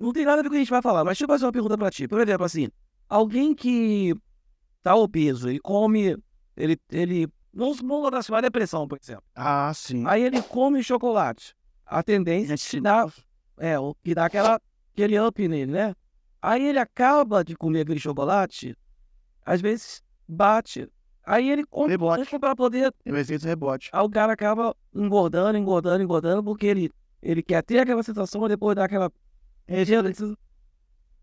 não tem nada a ver com o que a gente vai falar, mas deixa eu fazer uma pergunta pra ti. Por exemplo, assim, alguém que tá obeso, ele come, vamos botar assim, uma depressão, por exemplo. Ah, sim. Aí ele come chocolate. A tendência é te dar, que dá aquele up nele, né? Aí ele acaba de comer aquele chocolate, às vezes bate. Aí ele come Rebote. tanto pra poder. Tem o efeito rebote. Aí o cara acaba engordando, porque ele quer ter aquela sensação e depois dar aquela.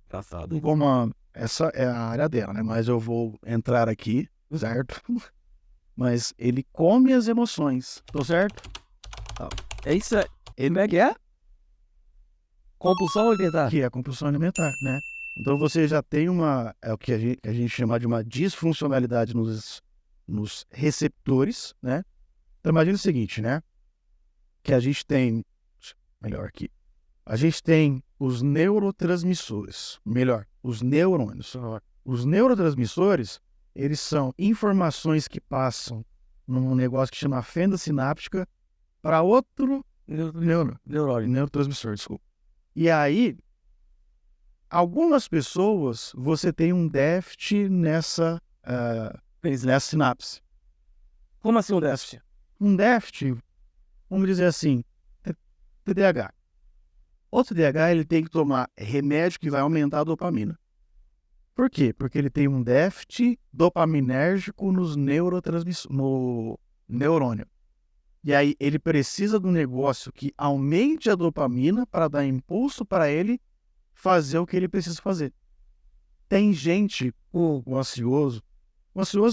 Engraçado. Como essa é a área dela, né? Mas eu vou entrar aqui, certo? Mas ele come as emoções, tô certo? É isso aí. Como é que é? Compulsão alimentar. Que é a compulsão alimentar, né? Então você já tem é o que a gente chama de uma disfuncionalidade nos receptores, né? Então imagina o seguinte, né? Que a gente tem, melhor aqui, a gente tem os neurotransmissores, melhor, os neurônios. Os neurotransmissores, eles são informações que passam num negócio que chama fenda sináptica para outro neurotransmissor, desculpa. E aí, algumas pessoas, você tem um déficit nessa sinapse. Como assim um déficit? Um déficit, vamos dizer assim, TDAH. O TDAH, ele tem que tomar remédio que vai aumentar a dopamina. Por quê? Porque ele tem um déficit dopaminérgico no neurônio. E aí ele precisa de um negócio que aumente a dopamina para dar impulso para ele fazer o que ele precisa fazer. Tem gente, o ansioso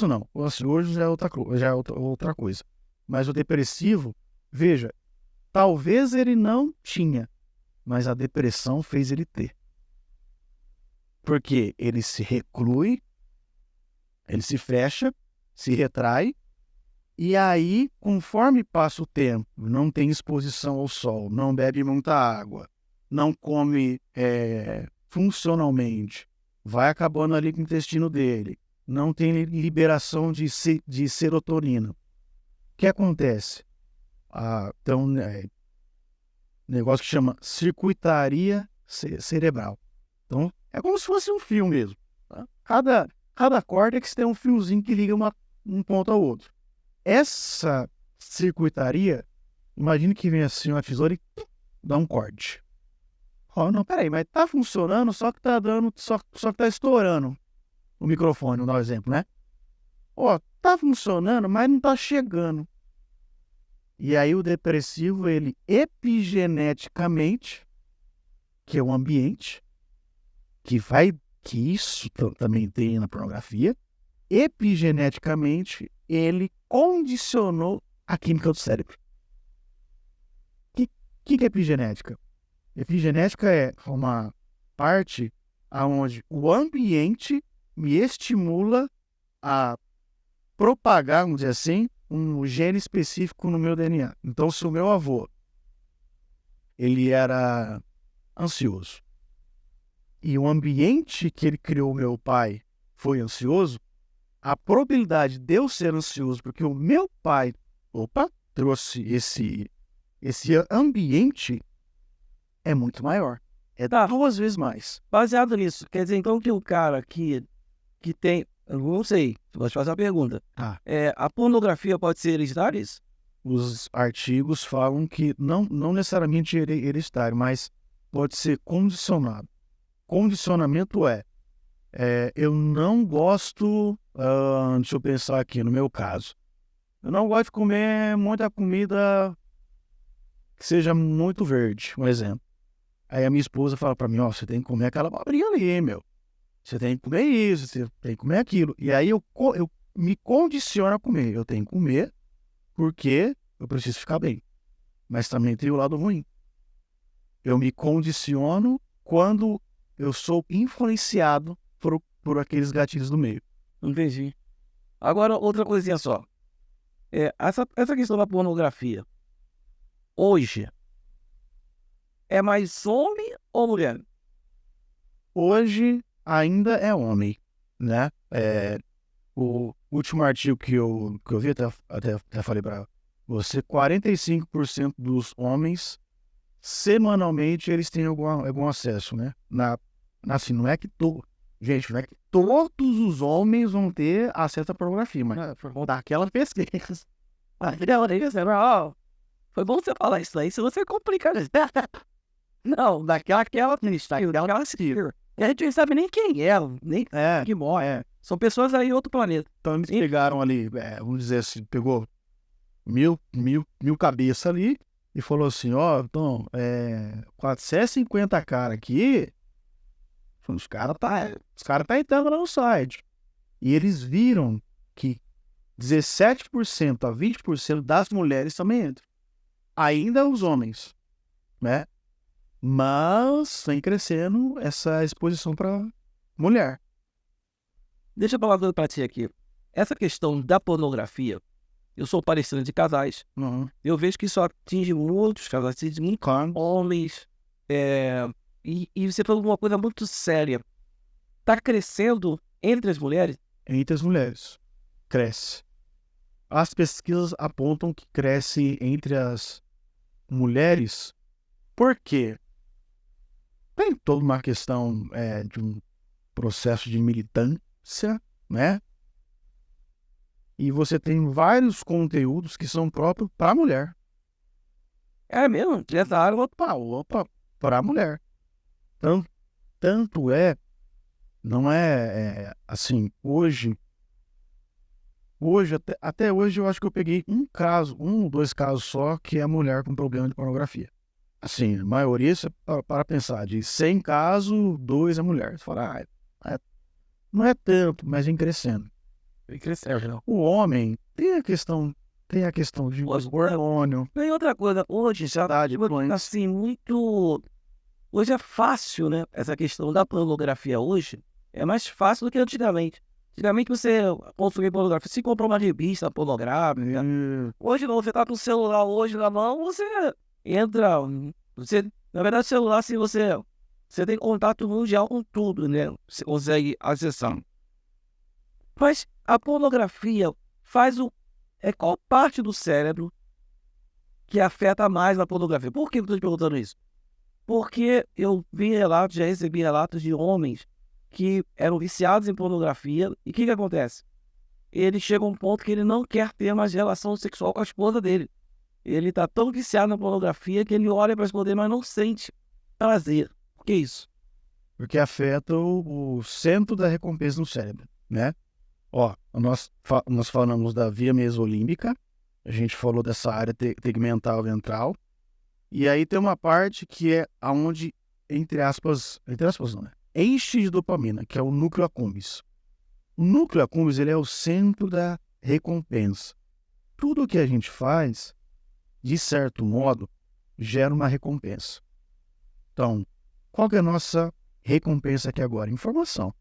não, o ansioso já é outra coisa. Mas o depressivo, veja, talvez ele não tinha, mas a depressão fez ele ter. Porque ele se reclui, ele se fecha, se retrai, e aí, conforme passa o tempo, não tem exposição ao sol, não bebe muita água, não come funcionalmente, vai acabando ali com o intestino dele, não tem liberação de serotonina. O que acontece? Tem um negócio que chama circuitaria cerebral. Então, é como se fosse um fio mesmo. Tá? Cada córtex tem um fiozinho que liga um ponto ao outro. Essa circuitaria, imagine que vem assim uma tesoura e dá um corte. Não, peraí, mas tá funcionando, só que tá dando, só que tá estourando o microfone, vou dar um exemplo, né? Tá funcionando, mas não tá chegando. E aí o depressivo, ele epigeneticamente, que é o ambiente, que isso também tem na pornografia, epigeneticamente, ele condicionou a química do cérebro. O que é epigenética? Epigenética é uma parte onde o ambiente me estimula a propagar, vamos dizer assim, um gene específico no meu DNA. Então, se o meu avô ele era ansioso e o ambiente que ele criou, meu pai, foi ansioso, a probabilidade de eu ser ansioso porque o meu pai, trouxe esse ambiente é muito maior. É 2 vezes mais. Baseado nisso, quer dizer então que o cara que tem, eu não sei, vou te fazer uma pergunta. A pornografia pode ser hereditária? Os artigos falam que não necessariamente hereditário, mas pode ser condicionado. Condicionamento eu não gosto, deixa eu pensar aqui no meu caso, eu não gosto de comer muita comida que seja muito verde, um exemplo. Aí a minha esposa fala pra mim, você tem que comer aquela abobrinha ali, meu. Você tem que comer isso, você tem que comer aquilo. E aí eu me condiciono a comer. Eu tenho que comer porque eu preciso ficar bem. Mas também tem o lado ruim. Eu me condiciono quando eu sou influenciado por aqueles gatilhos do meio. Entendi. Agora, outra coisinha só. Essa questão da pornografia, hoje, é mais homem ou mulher? Hoje ainda é homem, né? O último artigo que eu vi, até falei para você, 45% dos homens semanalmente eles têm algum acesso, né? Assim, não é que gente, não é que todos os homens vão ter acesso à pornografia, mas daquela pesquisa. Foi bom você falar isso aí, senão você complica. Não, daquela lista, daquela cifra. E a gente não sabe nem quem é, nem que morre. São pessoas aí em outro planeta. Então eles pegaram ali, vamos dizer assim, pegou mil cabeças ali e falou assim, ó, então, 450 cara aqui, os caras tá entrando lá no site. E eles viram que 17% a 20% das mulheres também entram. Ainda os homens, né? Mas vem crescendo essa exposição para mulher. Deixa eu falar uma coisa pra ti aqui. Essa questão da pornografia, eu sou palestrante de casais, eu vejo que isso atinge muitos casais, atinge muitos homens. E você falou uma coisa muito séria. Tá crescendo entre as mulheres? Entre as mulheres. Cresce. As pesquisas apontam que cresce entre as mulheres. Por quê? Tem toda uma questão de um processo de militância, né? E você tem vários conteúdos que são próprios para a mulher. É mesmo? Essa área, Para a mulher. Tanto não é assim, hoje até hoje eu acho que eu peguei um ou dois casos só que é mulher com problema de pornografia. Assim, a maioria, para pensar, de 100 casos, 2 é mulher. Você fala, não é tanto, mas vem crescendo. O homem tem a questão de hormônio. Tem outra coisa, hoje já assim, muito. Hoje é fácil, né? Essa questão da pornografia hoje é mais fácil do que antigamente. Antigamente você consumia pornografia, você comprou uma revista pornográfica. Hoje não, você tá com o celular hoje na mão, você entra. Na verdade, o celular, se você tem contato mundial com tudo, né? Você consegue acessar. Mas a pornografia faz qual parte do cérebro que afeta mais na pornografia? Por que eu estou te perguntando isso? Porque eu já recebi relatos de homens que eram viciados em pornografia. E o que acontece? Ele chega a um ponto que ele não quer ter mais relação sexual com a esposa dele. Ele tá tão viciado na pornografia que ele olha para a esposa dele, mas não sente prazer. Por que isso? Porque afeta o centro da recompensa no cérebro, né? Ó, nós falamos da via mesolímbica, a gente falou dessa área tegmental ventral, e aí tem uma parte que é aonde, entre aspas não, né? Enche de dopamina, que é o núcleo accumbens. O núcleo accumbens, ele é o centro da recompensa. Tudo que a gente faz, de certo modo, gera uma recompensa. Então, qual que é a nossa recompensa aqui agora? Informação.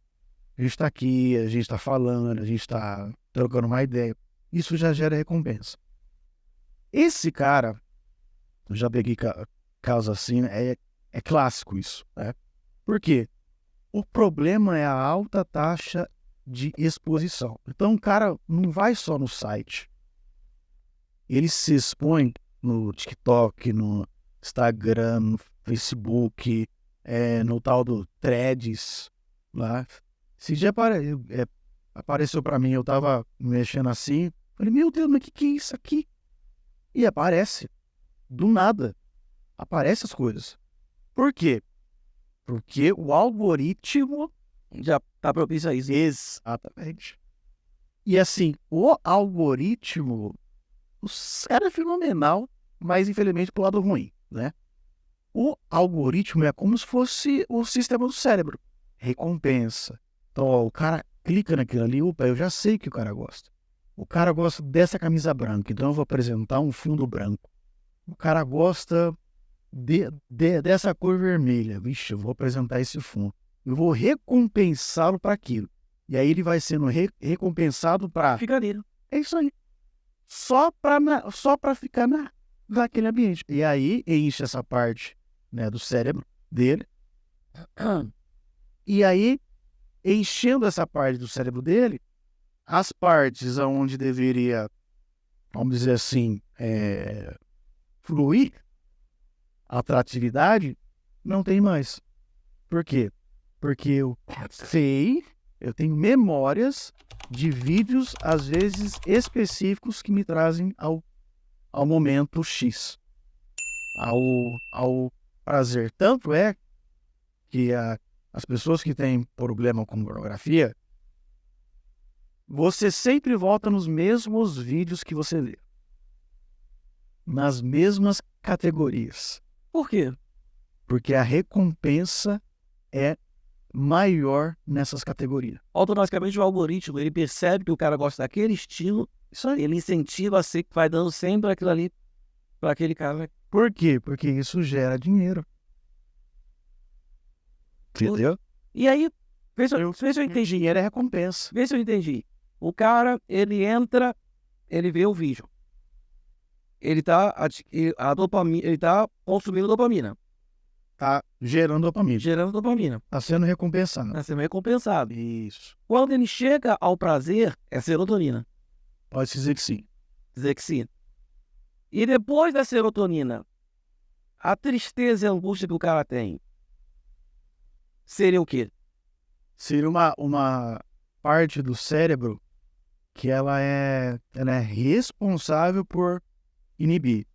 A gente está aqui, a gente está falando, a gente está trocando uma ideia. Isso já gera recompensa. Esse cara, eu já peguei casos assim, é clássico isso, né? Por quê? O problema é a alta taxa de exposição. Então o cara não vai só no site. Ele se expõe no TikTok, no Instagram, no Facebook, no tal do Threads, lá. Esse dia apareceu para mim, eu tava mexendo assim, falei, meu Deus, mas que é isso aqui? E aparece, do nada, aparece as coisas. Por quê? Porque o algoritmo Já tá propício a isso. Exatamente. E assim, o algoritmo, o cara é fenomenal, mas infelizmente pro lado ruim, né? O algoritmo é como se fosse o sistema do cérebro. Recompensa. Então, ó, o cara clica naquilo ali, opa, eu já sei que o cara gosta. O cara gosta dessa camisa branca, então eu vou apresentar um fundo branco. O cara gosta dessa cor vermelha. Vixe, eu vou apresentar esse fundo. Eu vou recompensá-lo para aquilo. E aí ele vai sendo recompensado para... Fica ali. É isso aí. Só para ficar naquele ambiente. E aí enche essa parte, né, do cérebro dele. E aí, enchendo essa parte do cérebro dele, as partes onde deveria, vamos dizer assim, fluir, atratividade, não tem mais. Por quê? Porque eu tenho memórias de vídeos, às vezes específicos, que me trazem ao momento X, ao prazer. Tanto é que as pessoas que têm problema com pornografia, você sempre volta nos mesmos vídeos que você vê, nas mesmas categorias, Por quê? porque a recompensa é maior nessas categorias. Automaticamente o algoritmo, ele percebe que o cara gosta daquele estilo, Isso aí. ele incentiva vai dando sempre aquilo ali para aquele cara. Por quê? Porque isso gera dinheiro. Entendeu? E aí, vê se eu entendi. Dinheiro é recompensa. Vê se eu entendi. O cara, ele entra, ele vê o vídeo. Ele tá consumindo dopamina, Tá gerando dopamina. gerando dopamina, Tá sendo recompensado. tá sendo recompensado. Isso. Quando ele chega ao prazer, é serotonina, Pode-se dizer que sim. dizer que sim. E depois da serotonina, a tristeza e a angústia que o cara tem seria o quê? Seria uma parte do cérebro que ela é responsável por inibir.